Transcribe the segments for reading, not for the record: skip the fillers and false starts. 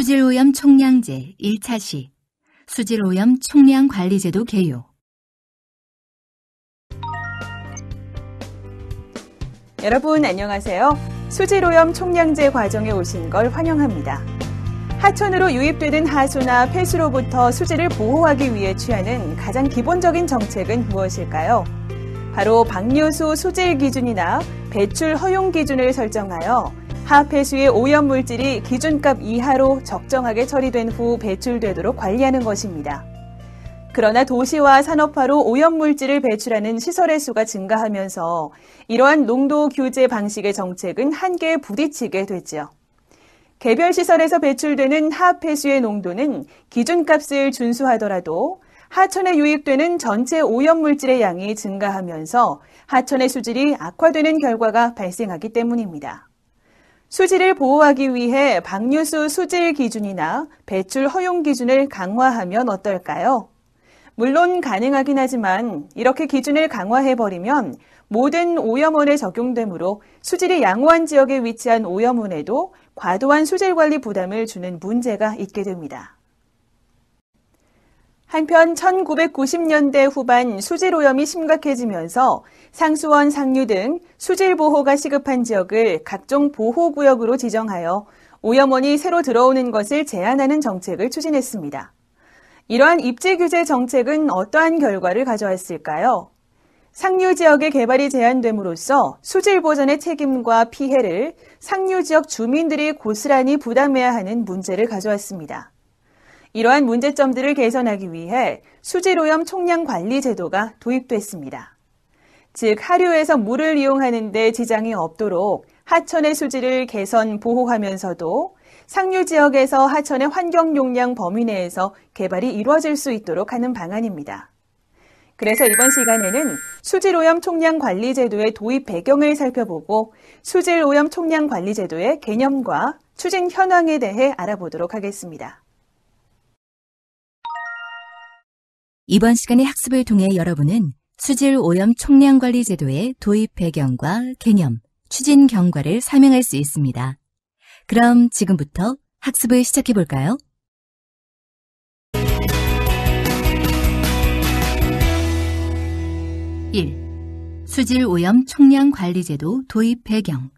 수질오염 총량제 1차 시 수질오염 총량관리제도 개요. 여러분 안녕하세요. 수질오염 총량제 과정에 오신 걸 환영합니다. 하천으로 유입되는 하수나 폐수로부터 수질을 보호하기 위해 취하는 가장 기본적인 정책은 무엇일까요? 바로 방류수 수질 기준이나 배출 허용 기준을 설정하여 하폐수의 오염물질이 기준값 이하로 적정하게 처리된 후 배출되도록 관리하는 것입니다. 그러나 도시와 산업화로 오염물질을 배출하는 시설의 수가 증가하면서 이러한 농도 규제 방식의 정책은 한계에 부딪히게 되죠. 개별 시설에서 배출되는 하폐수의 농도는 기준값을 준수하더라도 하천에 유입되는 전체 오염물질의 양이 증가하면서 하천의 수질이 악화되는 결과가 발생하기 때문입니다. 수질을 보호하기 위해 방류수 수질 기준이나 배출 허용 기준을 강화하면 어떨까요? 물론 가능하긴 하지만 이렇게 기준을 강화해버리면 모든 오염원에 적용되므로 수질이 양호한 지역에 위치한 오염원에도 과도한 수질 관리 부담을 주는 문제가 있게 됩니다. 한편 1990년대 후반 수질 오염이 심각해지면서 상수원, 상류 등 수질 보호가 시급한 지역을 각종 보호구역으로 지정하여 오염원이 새로 들어오는 것을 제한하는 정책을 추진했습니다. 이러한 입지 규제 정책은 어떠한 결과를 가져왔을까요? 상류 지역의 개발이 제한됨으로써 수질 보전의 책임과 피해를 상류 지역 주민들이 고스란히 부담해야 하는 문제를 가져왔습니다. 이러한 문제점들을 개선하기 위해 수질오염 총량관리 제도가 도입됐습니다. 즉, 하류에서 물을 이용하는 데 지장이 없도록 하천의 수질을 개선, 보호하면서도 상류 지역에서 하천의 환경 용량 범위 내에서 개발이 이루어질 수 있도록 하는 방안입니다. 그래서 이번 시간에는 수질오염 총량관리 제도의 도입 배경을 살펴보고 수질오염 총량관리 제도의 개념과 추진 현황에 대해 알아보도록 하겠습니다. 이번 시간의 학습을 통해 여러분은 수질오염 총량관리 제도의 도입 배경과 개념, 추진 경과를 설명할 수 있습니다. 그럼 지금부터 학습을 시작해 볼까요? 1. 수질오염 총량관리제도 도입 배경.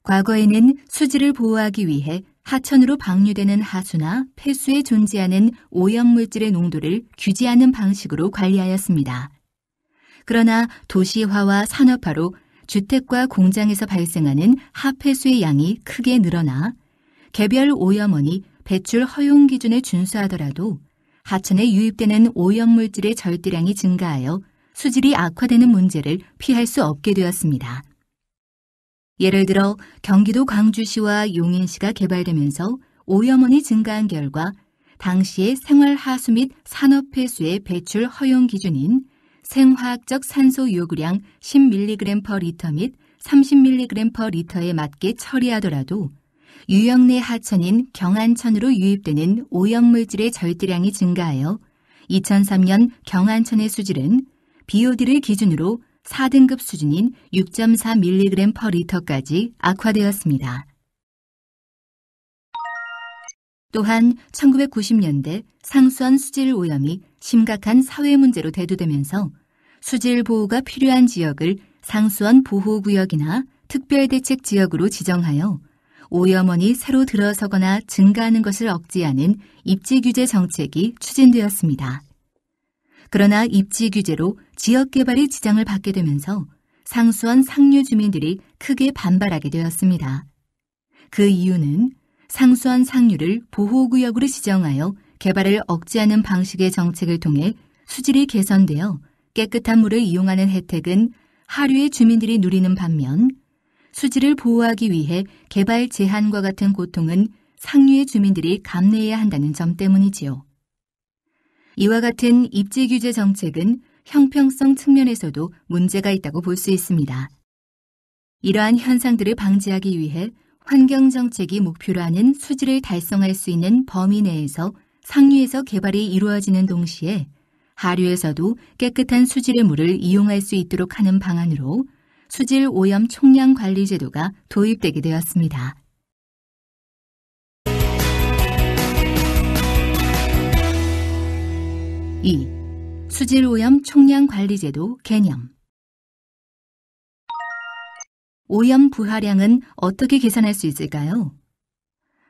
과거에는 수질을 보호하기 위해 하천으로 방류되는 하수나 폐수에 존재하는 오염물질의 농도를 규제하는 방식으로 관리하였습니다. 그러나 도시화와 산업화로 주택과 공장에서 발생하는 하폐수의 양이 크게 늘어나 개별 오염원이 배출 허용 기준에 준수하더라도 하천에 유입되는 오염물질의 절대량이 증가하여 수질이 악화되는 문제를 피할 수 없게 되었습니다. 예를 들어 경기도 광주시와 용인시가 개발되면서 오염원이 증가한 결과 당시의 생활하수 및 산업폐수의 배출 허용 기준인 생화학적 산소 요구량 10mg/L 및 30mg/L에 맞게 처리하더라도 유역 내 하천인 경안천으로 유입되는 오염물질의 절대량이 증가하여 2003년 경안천의 수질은 BOD를 기준으로 4등급 수준인 6.4mg/L까지 악화되었습니다. 또한 1990년대 상수원 수질 오염이 심각한 사회 문제로 대두되면서 수질 보호가 필요한 지역을 상수원 보호구역이나 특별대책 지역으로 지정하여 오염원이 새로 들어서거나 증가하는 것을 억제하는 입지 규제 정책이 추진되었습니다. 그러나 입지 규제로 지역 개발의 지장을 받게 되면서 상수원 상류 주민들이 크게 반발하게 되었습니다. 그 이유는 상수원 상류를 보호구역으로 지정하여 개발을 억제하는 방식의 정책을 통해 수질이 개선되어 깨끗한 물을 이용하는 혜택은 하류의 주민들이 누리는 반면 수질을 보호하기 위해 개발 제한과 같은 고통은 상류의 주민들이 감내해야 한다는 점 때문이지요. 이와 같은 입지 규제 정책은 형평성 측면에서도 문제가 있다고 볼 수 있습니다. 이러한 현상들을 방지하기 위해 환경정책이 목표로 하는 수질을 달성할 수 있는 범위 내에서 상류에서 개발이 이루어지는 동시에 하류에서도 깨끗한 수질의 물을 이용할 수 있도록 하는 방안으로 수질 오염 총량 관리 제도가 도입되게 되었습니다. 2. 수질오염 총량관리제도 개념. 오염 부하량은 어떻게 계산할 수 있을까요?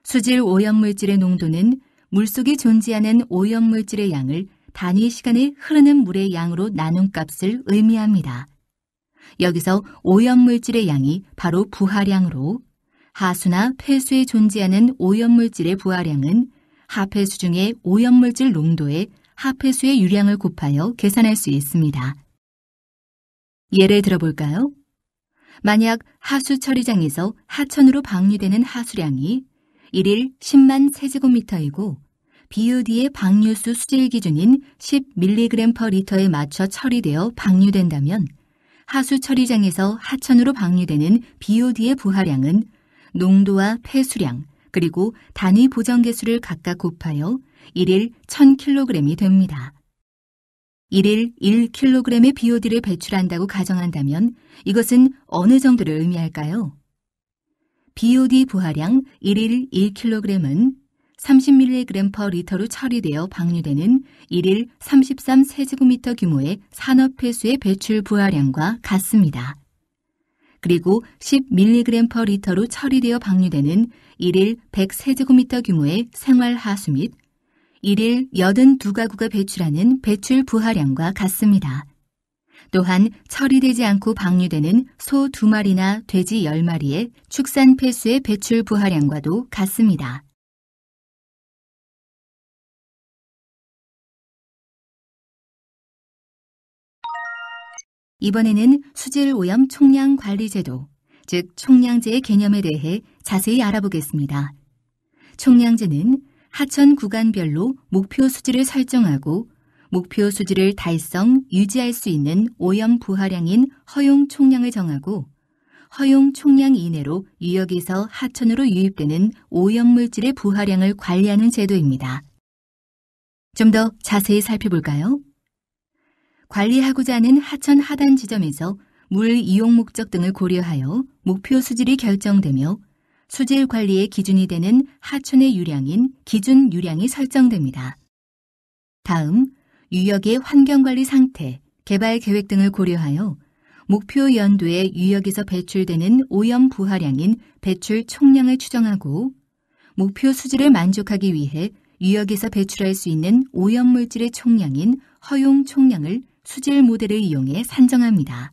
수질 오염물질의 농도는 물속에 존재하는 오염물질의 양을 단위 시간에 흐르는 물의 양으로 나눈 값을 의미합니다. 여기서 오염물질의 양이 바로 부하량으로 하수나 폐수에 존재하는 오염물질의 부하량은 하폐수 중의 오염물질 농도에 하폐수의 유량을 곱하여 계산할 수 있습니다. 예를 들어볼까요? 만약 하수 처리장에서 하천으로 방류되는 하수량이 1일 10만 세제곱미터이고 BOD의 방류수 수질 기준인 10mg/L에 맞춰 처리되어 방류된다면 하수 처리장에서 하천으로 방류되는 BOD의 부하량은 농도와 폐수량 그리고 단위 보정 개수를 각각 곱하여 1일 1000kg이 됩니다. 1일 1kg의 BOD를 배출한다고 가정한다면 이것은 어느 정도를 의미할까요? BOD 부하량 1일 1kg은 30mg/L로 처리되어 방류되는 1일 33세제곱미터 규모의 산업폐수의 배출 부하량과 같습니다. 그리고 10mg/L로 처리되어 방류되는 1일 100세제곱미터 규모의 생활하수 및 1일 82가구가 배출하는 배출 부하량과 같습니다. 또한 처리되지 않고 방류되는 소 2마리나 돼지 10마리의 축산 폐수의 배출 부하량과도 같습니다. 이번에는 수질오염 총량관리제도, 즉 총량제의 개념에 대해 자세히 알아보겠습니다. 총량제는 하천 구간별로 목표 수질을 설정하고 목표 수질을 달성, 유지할 수 있는 오염 부하량인 허용 총량을 정하고 허용 총량 이내로 유역에서 하천으로 유입되는 오염물질의 부하량을 관리하는 제도입니다. 좀 더 자세히 살펴볼까요? 관리하고자 하는 하천 하단 지점에서 물 이용 목적 등을 고려하여 목표 수질이 결정되며 수질 관리의 기준이 되는 하천의 유량인 기준 유량이 설정됩니다. 다음, 유역의 환경관리 상태, 개발 계획 등을 고려하여 목표 연도에 유역에서 배출되는 오염 부하량인 배출 총량을 추정하고 목표 수질을 만족하기 위해 유역에서 배출할 수 있는 오염물질의 총량인 허용 총량을 수질 모델을 이용해 산정합니다.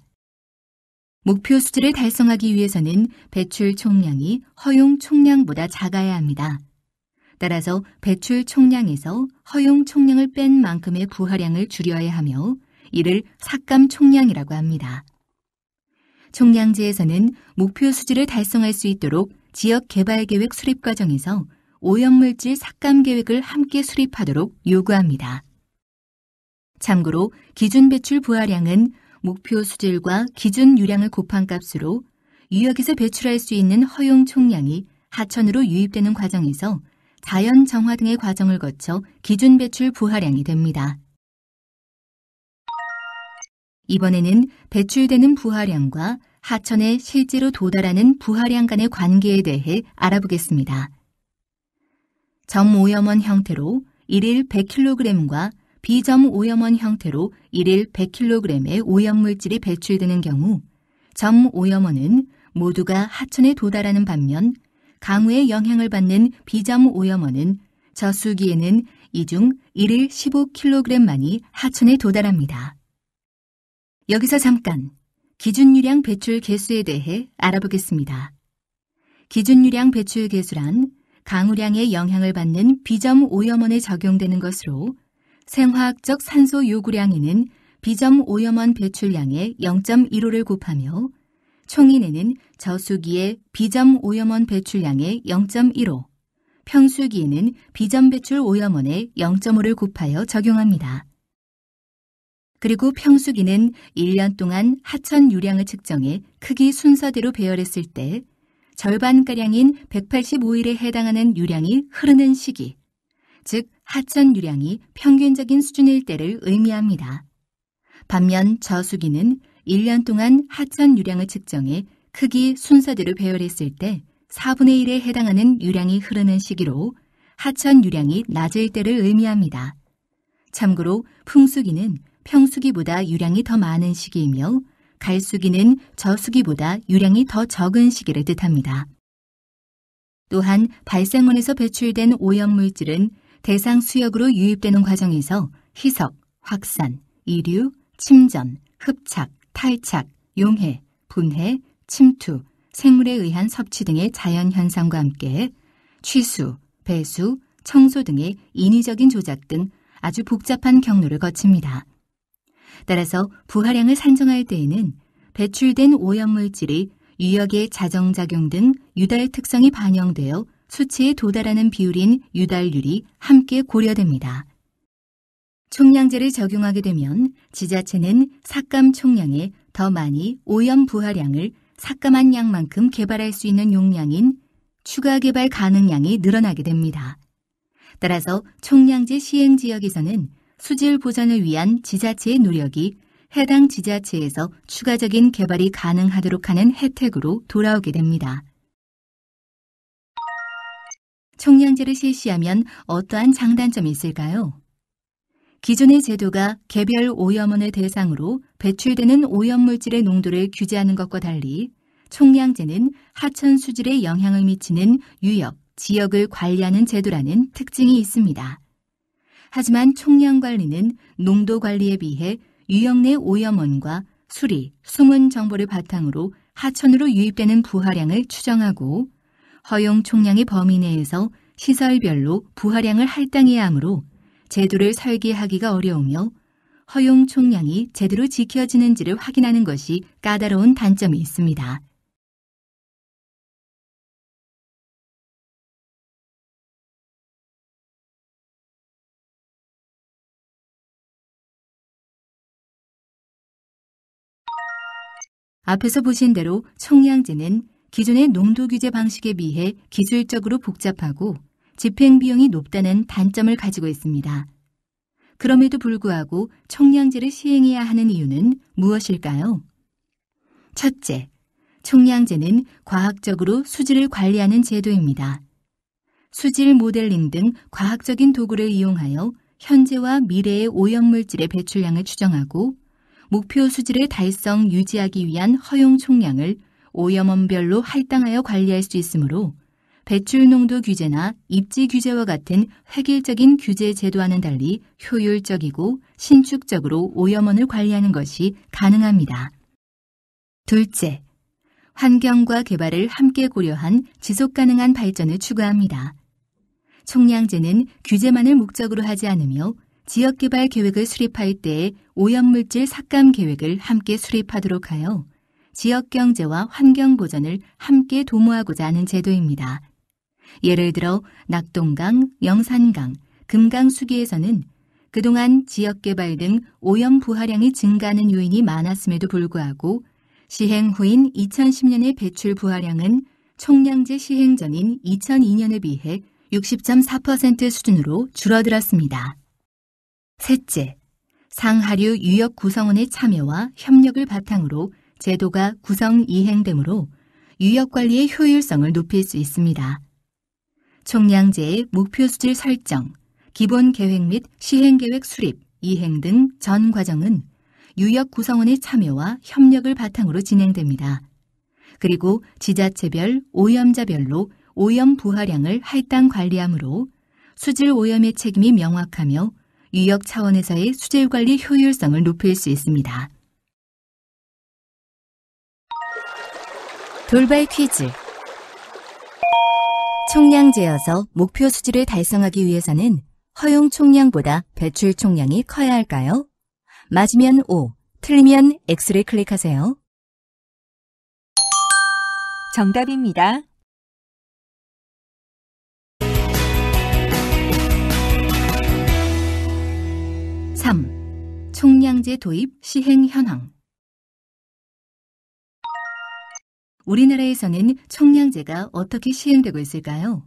목표 수질을 달성하기 위해서는 배출 총량이 허용 총량보다 작아야 합니다. 따라서 배출 총량에서 허용 총량을 뺀 만큼의 부하량을 줄여야 하며 이를 삭감 총량이라고 합니다. 총량제에서는 목표 수질을 달성할 수 있도록 지역 개발 계획 수립 과정에서 오염물질 삭감 계획을 함께 수립하도록 요구합니다. 참고로 기준 배출 부하량은 목표 수질과 기준 유량을 곱한 값으로 유역에서 배출할 수 있는 허용 총량이 하천으로 유입되는 과정에서 자연 정화 등의 과정을 거쳐 기준 배출 부하량이 됩니다. 이번에는 배출되는 부하량과 하천에 실제로 도달하는 부하량 간의 관계에 대해 알아보겠습니다. 점오염원 형태로 1일 100kg과 비점오염원 형태로 1일 100kg의 오염물질이 배출되는 경우 점오염원은 모두가 하천에 도달하는 반면 강우의 영향을 받는 비점오염원은 저수기에는 이 중 1일 15kg만이 하천에 도달합니다. 여기서 잠깐 기준유량 배출 개수에 대해 알아보겠습니다. 기준유량 배출 개수란 강우량의 영향을 받는 비점오염원에 적용되는 것으로 생화학적 산소 요구량에는 비점오염원 배출량의 0.15를 곱하며 총인에는 저수기의 비점오염원 배출량의 0.15, 평수기에는 비점 배출 오염원의 0.5를 곱하여 적용합니다. 그리고 평수기는 1년 동안 하천 유량을 측정해 크기 순서대로 배열했을 때 절반가량인 185일에 해당하는 유량이 흐르는 시기, 즉 하천 유량이 평균적인 수준일 때를 의미합니다. 반면 저수기는 1년 동안 하천 유량을 측정해 크기 순서대로 배열했을 때 4분의 1에 해당하는 유량이 흐르는 시기로 하천 유량이 낮을 때를 의미합니다. 참고로 풍수기는 평수기보다 유량이 더 많은 시기이며 갈수기는 저수기보다 유량이 더 적은 시기를 뜻합니다. 또한 발생원에서 배출된 오염물질은 대상 수역으로 유입되는 과정에서 희석, 확산, 이류, 침전, 흡착, 탈착, 용해, 분해, 침투, 생물에 의한 섭취 등의 자연현상과 함께 취수, 배수, 청소 등의 인위적인 조작 등 아주 복잡한 경로를 거칩니다. 따라서 부하량을 산정할 때에는 배출된 오염물질이 유역의 자정작용 등 유달 특성이 반영되어 수치에 도달하는 비율인 유달률이 함께 고려됩니다. 총량제를 적용하게 되면 지자체는 삭감 총량에 더 많이 오염 부하량을 삭감한 양만큼 개발할 수 있는 용량인 추가 개발 가능량이 늘어나게 됩니다. 따라서 총량제 시행 지역에서는 수질 보전을 위한 지자체의 노력이 해당 지자체에서 추가적인 개발이 가능하도록 하는 혜택으로 돌아오게 됩니다. 총량제를 실시하면 어떠한 장단점이 있을까요? 기존의 제도가 개별 오염원을 대상으로 배출되는 오염물질의 농도를 규제하는 것과 달리 총량제는 하천 수질에 영향을 미치는 유역, 지역을 관리하는 제도라는 특징이 있습니다. 하지만 총량 관리는 농도 관리에 비해 유역 내 오염원과 수리, 수문 정보를 바탕으로 하천으로 유입되는 부하량을 추정하고 허용 총량의 범위 내에서 시설별로 부하량을 할당해야 하므로 제도를 설계하기가 어려우며 허용 총량이 제대로 지켜지는지를 확인하는 것이 까다로운 단점이 있습니다. 앞에서 보신 대로 총량제는 기존의 농도 규제 방식에 비해 기술적으로 복잡하고 집행 비용이 높다는 단점을 가지고 있습니다. 그럼에도 불구하고 총량제를 시행해야 하는 이유는 무엇일까요? 첫째, 총량제는 과학적으로 수질을 관리하는 제도입니다. 수질 모델링 등 과학적인 도구를 이용하여 현재와 미래의 오염물질의 배출량을 추정하고 목표 수질의 달성 유지하기 위한 허용 총량을 오염원별로 할당하여 관리할 수 있으므로 배출 농도 규제나 입지 규제와 같은 획일적인 규제 제도와는 달리 효율적이고 신축적으로 오염원을 관리하는 것이 가능합니다. 둘째, 환경과 개발을 함께 고려한 지속가능한 발전을 추구합니다. 총량제는 규제만을 목적으로 하지 않으며 지역개발 계획을 수립할 때에 오염물질 삭감 계획을 함께 수립하도록 하여 지역경제와 환경보전을 함께 도모하고자 하는 제도입니다. 예를 들어 낙동강, 영산강, 금강 수기에서는 그동안 지역개발 등 오염 부하량이 증가하는 요인이 많았음에도 불구하고 시행 후인 2010년의 배출 부하량은 총량제 시행 전인 2002년에 비해 60.4% 수준으로 줄어들었습니다. 셋째, 상하류 유역 구성원의 참여와 협력을 바탕으로 제도가 구성 이행되므로 유역 관리의 효율성을 높일 수 있습니다. 총량제의 목표 수질 설정, 기본 계획 및 시행 계획 수립, 이행 등 전 과정은 유역 구성원의 참여와 협력을 바탕으로 진행됩니다. 그리고 지자체별, 오염자별로 오염 부하량을 할당 관리하므로 수질 오염의 책임이 명확하며 유역 차원에서의 수질 관리 효율성을 높일 수 있습니다. 돌발 퀴즈. 총량제여서 목표 수질을 달성하기 위해서는 허용 총량보다 배출 총량이 커야 할까요? 맞으면 O, 틀리면 X를 클릭하세요. 정답입니다. 3. 총량제 도입 시행 현황. 우리나라에서는 총량제가 어떻게 시행되고 있을까요?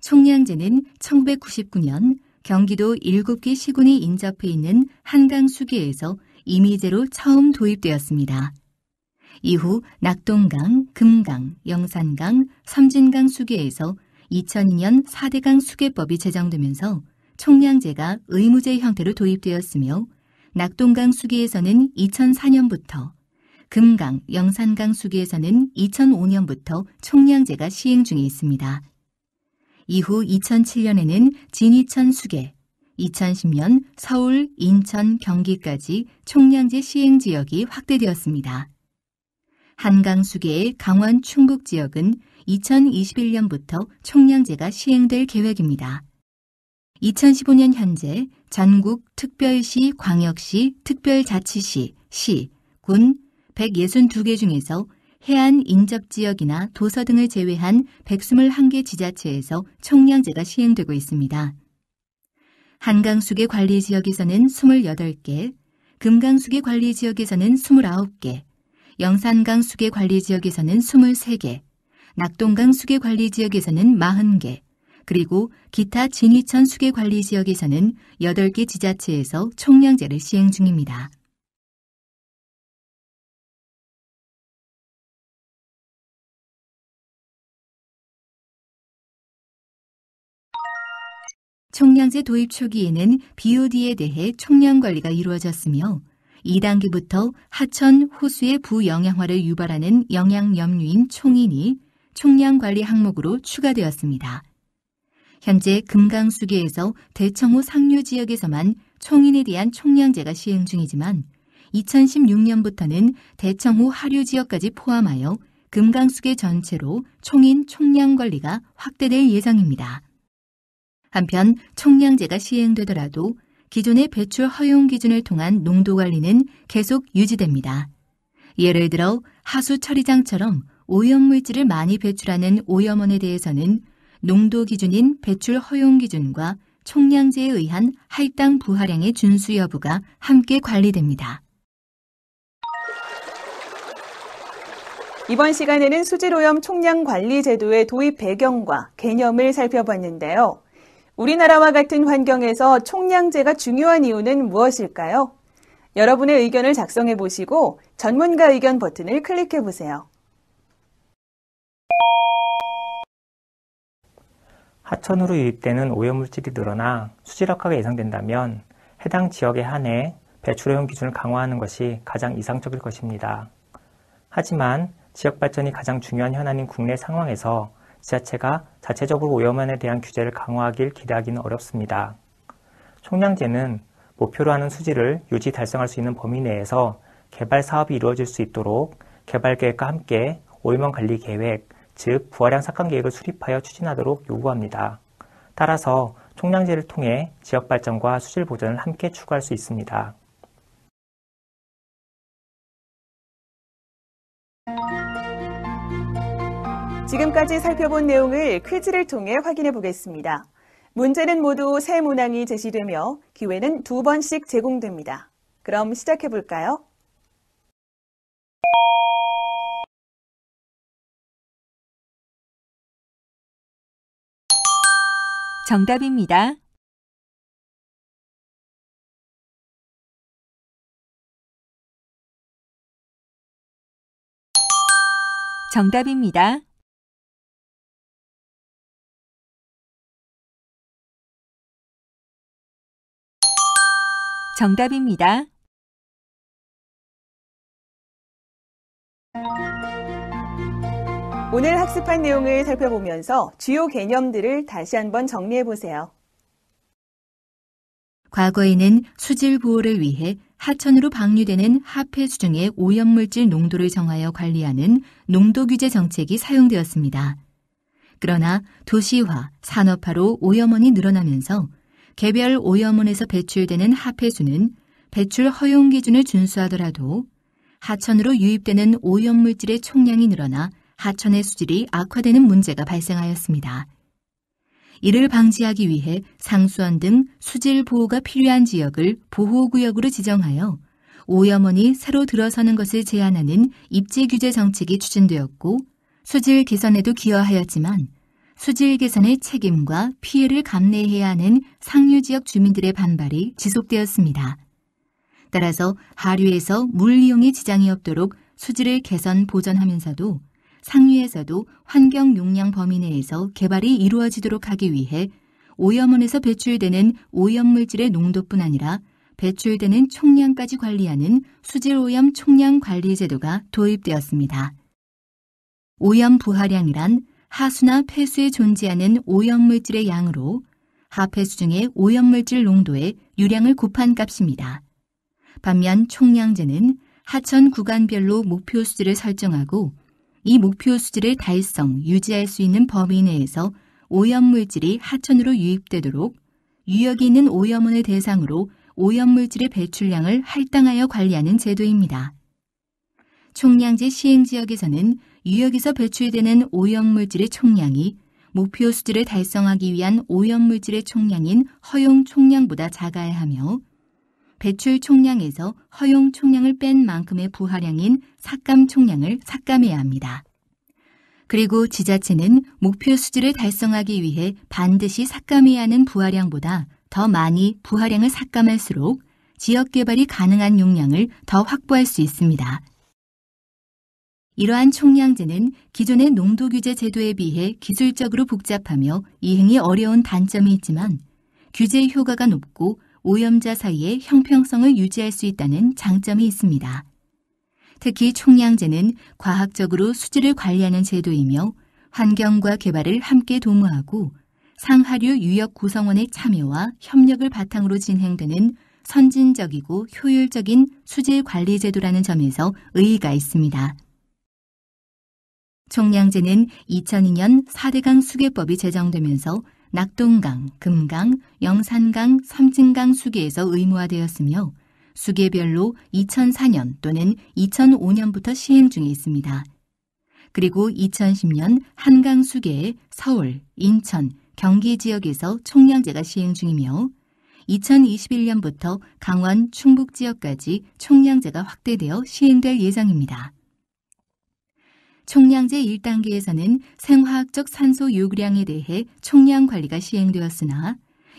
총량제는 1999년 경기도 7개 시군이 인접해 있는 한강 수기에서 임의제로 처음 도입되었습니다. 이후 낙동강, 금강, 영산강, 섬진강 수기에서 2002년 4대강 수계법이 제정되면서 총량제가 의무제 형태로 도입되었으며 낙동강 수기에서는 2004년부터, 금강, 영산강 수기에서는 2005년부터 총량제가 시행 중에 있습니다. 이후 2007년에는 진이천 수계, 2010년 서울, 인천, 경기까지 총량제 시행 지역이 확대되었습니다. 한강 수계의 강원, 충북 지역은 2021년부터 총량제가 시행될 계획입니다. 2015년 현재 전국 특별시, 광역시, 특별자치시, 시, 군 162개 중에서 해안 인접지역이나 도서 등을 제외한 121개 지자체에서 총량제가 시행되고 있습니다. 한강수계 관리지역에서는 28개, 금강수계 관리지역에서는 29개, 영산강 수계 관리지역에서는 23개, 낙동강 수계 관리지역에서는 40개, 그리고 기타 진이천 수계 관리지역에서는 8개 지자체에서 총량제를 시행 중입니다. 총량제 도입 초기에는 BOD에 대해 총량 관리가 이루어졌으며 2단계부터 하천, 호수의 부영양화를 유발하는 영양염류인 총인이 총량 관리 항목으로 추가되었습니다. 현재 금강수계에서 대청호 상류 지역에서만 총인에 대한 총량제가 시행 중이지만 2016년부터는 대청호 하류 지역까지 포함하여 금강수계 전체로 총인 총량 관리가 확대될 예정입니다. 한편 총량제가 시행되더라도 기존의 배출 허용 기준을 통한 농도 관리는 계속 유지됩니다. 예를 들어 하수 처리장처럼 오염물질을 많이 배출하는 오염원에 대해서는 농도 기준인 배출 허용 기준과 총량제에 의한 할당 부하량의 준수 여부가 함께 관리됩니다. 이번 시간에는 수질오염 총량 관리 제도의 도입 배경과 개념을 살펴봤는데요. 우리나라와 같은 환경에서 총량제가 중요한 이유는 무엇일까요? 여러분의 의견을 작성해 보시고 전문가 의견 버튼을 클릭해 보세요. 하천으로 유입되는 오염물질이 늘어나 수질 악화가 예상된다면 해당 지역에 한해 배출오염 기준을 강화하는 것이 가장 이상적일 것입니다. 하지만 지역 발전이 가장 중요한 현안인 국내 상황에서 지자체가 자체적으로 오염원에 대한 규제를 강화하길 기대하기는 어렵습니다. 총량제는 목표로 하는 수질을 유지 달성할 수 있는 범위 내에서 개발 사업이 이루어질 수 있도록 개발 계획과 함께 오염원 관리 계획, 즉 부하량 삭감 계획을 수립하여 추진하도록 요구합니다. 따라서 총량제를 통해 지역 발전과 수질 보전을 함께 추구할 수 있습니다. 지금까지 살펴본 내용을 퀴즈를 통해 확인해 보겠습니다. 문제는 모두 세 문항이 제시되며 기회는 2번씩 제공됩니다. 그럼 시작해 볼까요? 정답입니다. 정답입니다. 정답입니다. 오늘 학습한 내용을 살펴보면서 주요 개념들을 다시 한번 정리해 보세요. 과거에는 수질 보호를 위해 하천으로 방류되는 하폐수 중의 오염물질 농도를 정하여 관리하는 농도 규제 정책이 사용되었습니다. 그러나 도시화, 산업화로 오염원이 늘어나면서 개별 오염원에서 배출되는 하폐수는 배출 허용 기준을 준수하더라도 하천으로 유입되는 오염물질의 총량이 늘어나 하천의 수질이 악화되는 문제가 발생하였습니다. 이를 방지하기 위해 상수원 등 수질 보호가 필요한 지역을 보호구역으로 지정하여 오염원이 새로 들어서는 것을 제한하는 입지 규제 정책이 추진되었고 수질 개선에도 기여하였지만 수질 개선의 책임과 피해를 감내해야 하는 상류 지역 주민들의 반발이 지속되었습니다. 따라서 하류에서 물 이용에 지장이 없도록 수질을 개선 보전하면서도 상류에서도 환경 용량 범위 내에서 개발이 이루어지도록 하기 위해 오염원에서 배출되는 오염물질의 농도뿐 아니라 배출되는 총량까지 관리하는 수질오염 총량관리제도가 도입되었습니다. 오염 부하량이란 하수나 폐수에 존재하는 오염물질의 양으로 하폐수 중의 오염물질 농도의 유량을 곱한 값입니다. 반면 총량제는 하천 구간별로 목표 수질을 설정하고 이 목표 수질을 달성, 유지할 수 있는 범위 내에서 오염물질이 하천으로 유입되도록 유역이 있는 오염원을 대상으로 오염물질의 배출량을 할당하여 관리하는 제도입니다. 총량제 시행지역에서는 유역에서 배출되는 오염물질의 총량이 목표 수질을 달성하기 위한 오염물질의 총량인 허용 총량보다 작아야 하며 배출 총량에서 허용 총량을 뺀 만큼의 부하량인 삭감 총량을 삭감해야 합니다. 그리고 지자체는 목표 수질을 달성하기 위해 반드시 삭감해야 하는 부하량보다 더 많이 부하량을 삭감할수록 지역 개발이 가능한 용량을 더 확보할 수 있습니다. 이러한 총량제는 기존의 농도규제 제도에 비해 기술적으로 복잡하며 이행이 어려운 단점이 있지만 규제 효과가 높고 오염자 사이의 형평성을 유지할 수 있다는 장점이 있습니다. 특히 총량제는 과학적으로 수질을 관리하는 제도이며 환경과 개발을 함께 도모하고 상하류 유역 구성원의 참여와 협력을 바탕으로 진행되는 선진적이고 효율적인 수질 관리 제도라는 점에서 의의가 있습니다. 총량제는 2002년 4대강 수계법이 제정되면서 낙동강, 금강, 영산강, 섬진강 수계에서 의무화되었으며 수계별로 2004년 또는 2005년부터 시행 중에 있습니다. 그리고 2010년 한강 수계에 서울, 인천, 경기 지역에서 총량제가 시행 중이며 2021년부터 강원, 충북 지역까지 총량제가 확대되어 시행될 예정입니다. 총량제 1단계에서는 생화학적 산소 요구량에 대해 총량 관리가 시행되었으나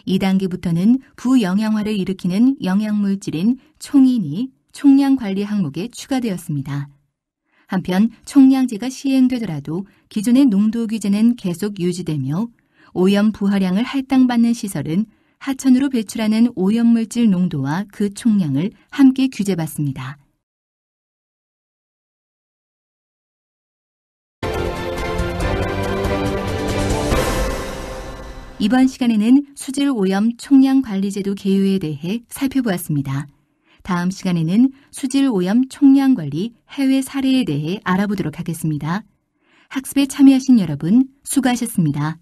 2단계부터는 부영양화를 일으키는 영양물질인 총인이 총량 관리 항목에 추가되었습니다. 한편 총량제가 시행되더라도 기존의 농도 규제는 계속 유지되며 오염 부하량을 할당받는 시설은 하천으로 배출하는 오염물질 농도와 그 총량을 함께 규제받습니다. 이번 시간에는 수질오염 총량관리제도 개요에 대해 살펴보았습니다. 다음 시간에는 수질오염 총량관리 해외 사례에 대해 알아보도록 하겠습니다. 학습에 참여하신 여러분 수고하셨습니다.